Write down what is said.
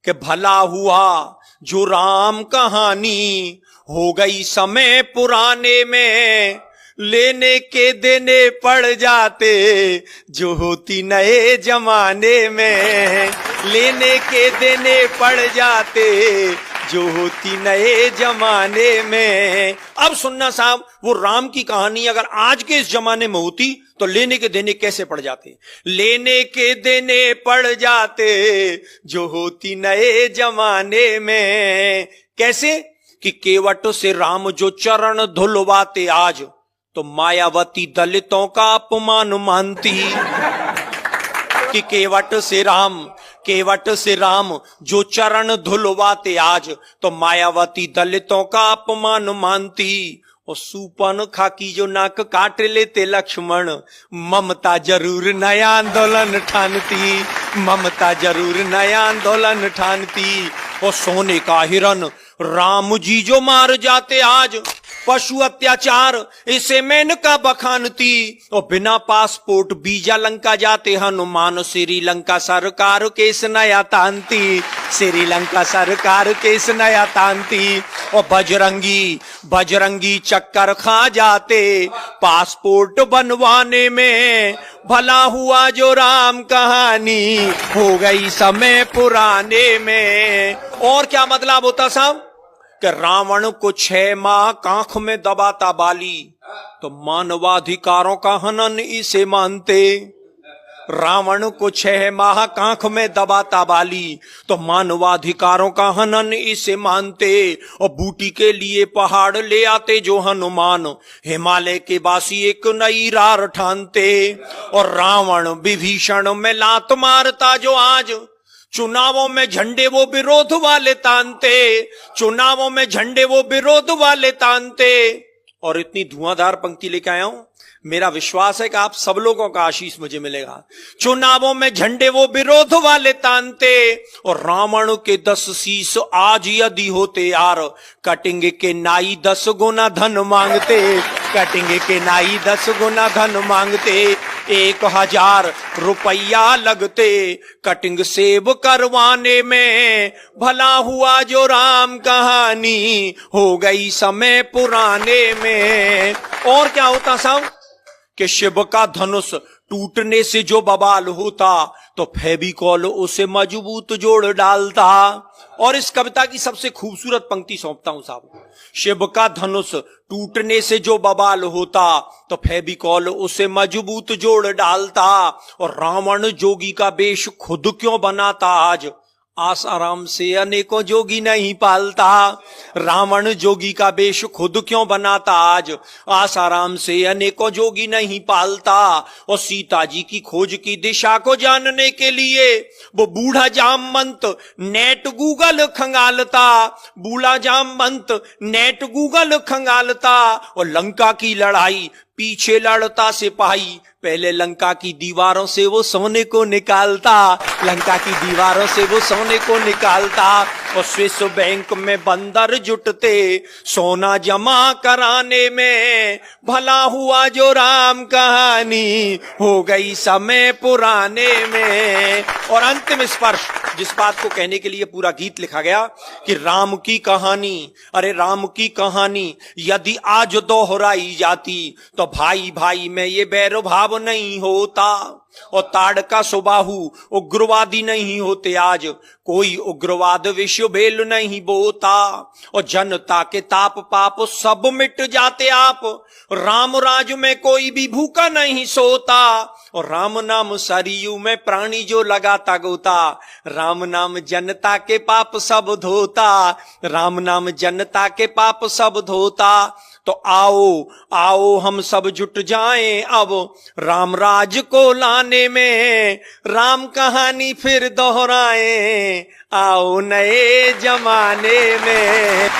कि भला हुआ जो राम कहानी हो गई समय पुराने में, लेने के देने पड़ जाते जो होती नए जमाने में, लेने के देने पड़ जाते जो होती नए जमाने में। अब सुनना साहब, वो राम की कहानी अगर आज के इस जमाने में होती तो लेने के देने कैसे पड़ जाते? लेने के देने पड़ जाते जो होती नए जमाने में। कैसे? कि केवट से राम जो चरण धुलवाते आज, तो मायावती दलितों का अपमान मानती। कि केवट से राम जो चरण धुलवाते आज, तो मायावती दलितों का अपमान मानती। और सूपन खाकी जो नाक काट लेते लक्ष्मण, ममता जरूर नया आंदोलन ठानती, ममता जरूर नया आंदोलन ठानती। और सोने का हिरन राम जी जो मार जाते आज, पशु अत्याचार इसे मेनका बखानती। और बिना पासपोर्ट वीजा लंका जाते हनुमान, श्रीलंका सरकार केस नया तानती, श्रीलंका सरकार केस नया तानती। और बजरंगी चक्कर खा जाते पासपोर्ट बनवाने में, भला हुआ जो राम कहानी हो गई समय पुराने में। और क्या मतलब होता साहब? कि रावण को 6 माह कांख में दबाता बाली, तो मानवाधिकारों का हनन इसे मानते। रावण को 6 माह कांख में दबाता बाली, तो मानवाधिकारों का हनन इसे मानते। और बूटी के लिए पहाड़ ले आते जो हनुमान, हिमालय के बासी एक नई रार ठानते। और रावण विभीषण में लात मारता जो आज, चुनावों में झंडे वो विरोध वाले तानते, चुनावों में झंडे वो विरोध वाले तानते। और इतनी धुआंधार पंक्ति लेके आया हूं, मेरा विश्वास है कि आप सब लोगों का आशीष मुझे मिलेगा। चुनावों में झंडे वो विरोध वाले तानते, और रावण के 10 शीश आज यदि होते यार, कटेंगे के नाई 10 गुना धन मांगते, कटेंगे के नाई 10 गुना धन मांगते। 1000 रुपया लगते कटिंग सेब करवाने में, भला हुआ जो राम कहानी हो गई समय पुराने में। और क्या होता साहब? कि शिव का धनुष टूटने से जो बवाल होता, तो फेविकॉल उसे मजबूत जोड़ डालता। और इस कविता की सबसे खूबसूरत पंक्ति सौंपता हूं साहब। शिव का धनुष टूटने से जो बवाल होता, तो फेविकॉल उसे मजबूत जोड़ डालता। और रावण जोगी का वेश खुद क्यों बनाता आज, आसाराम से अनेकों जोगी नहीं पालता। रावण जोगी का वेश खुद क्यों बनाता आज, आसाराम से अनेकों जोगी नहीं पालता। और सीता जी की खोज की दिशा को जानने के लिए वो बूढ़ा जामवंत नेट गूगल खंगालता, बूढ़ा जामवंत नेट गूगल खंगालता। और लंका की लड़ाई पीछे लड़ता सिपाही, पहले लंका की दीवारों से वो सोने को निकालता, लंका की दीवारों से वो सोने को निकालता। और स्विस बैंक में बंदर जुटते सोना जमा कराने में, भला हुआ जो राम कहानी हो गई समय पुराने में। और अंतिम स्पर्श, जिस बात को कहने के लिए पूरा गीत लिखा गया कि राम की कहानी, अरे राम की कहानी यदि आज दोहराई जाती, तो भाई भाई में ये बैर भाव नहीं होता। और ताड़का सुबाहु उग्रवादी नहीं होते आज, कोई उग्रवाद विश्व भेल नहीं बोता। और जनता के ताप पाप सब मिट जाते आप, राम राज में कोई भी भूखा नहीं सोता। और राम नाम सरयू में प्राणी जो लगाता गोता, राम नाम जनता के पाप सब धोता, राम नाम जनता के पाप सब धोता। तो आओ आओ हम सब जुट जाएं अब राम राज को लाने में, राम कहानी फिर दोहराएं आओ नए जमाने में।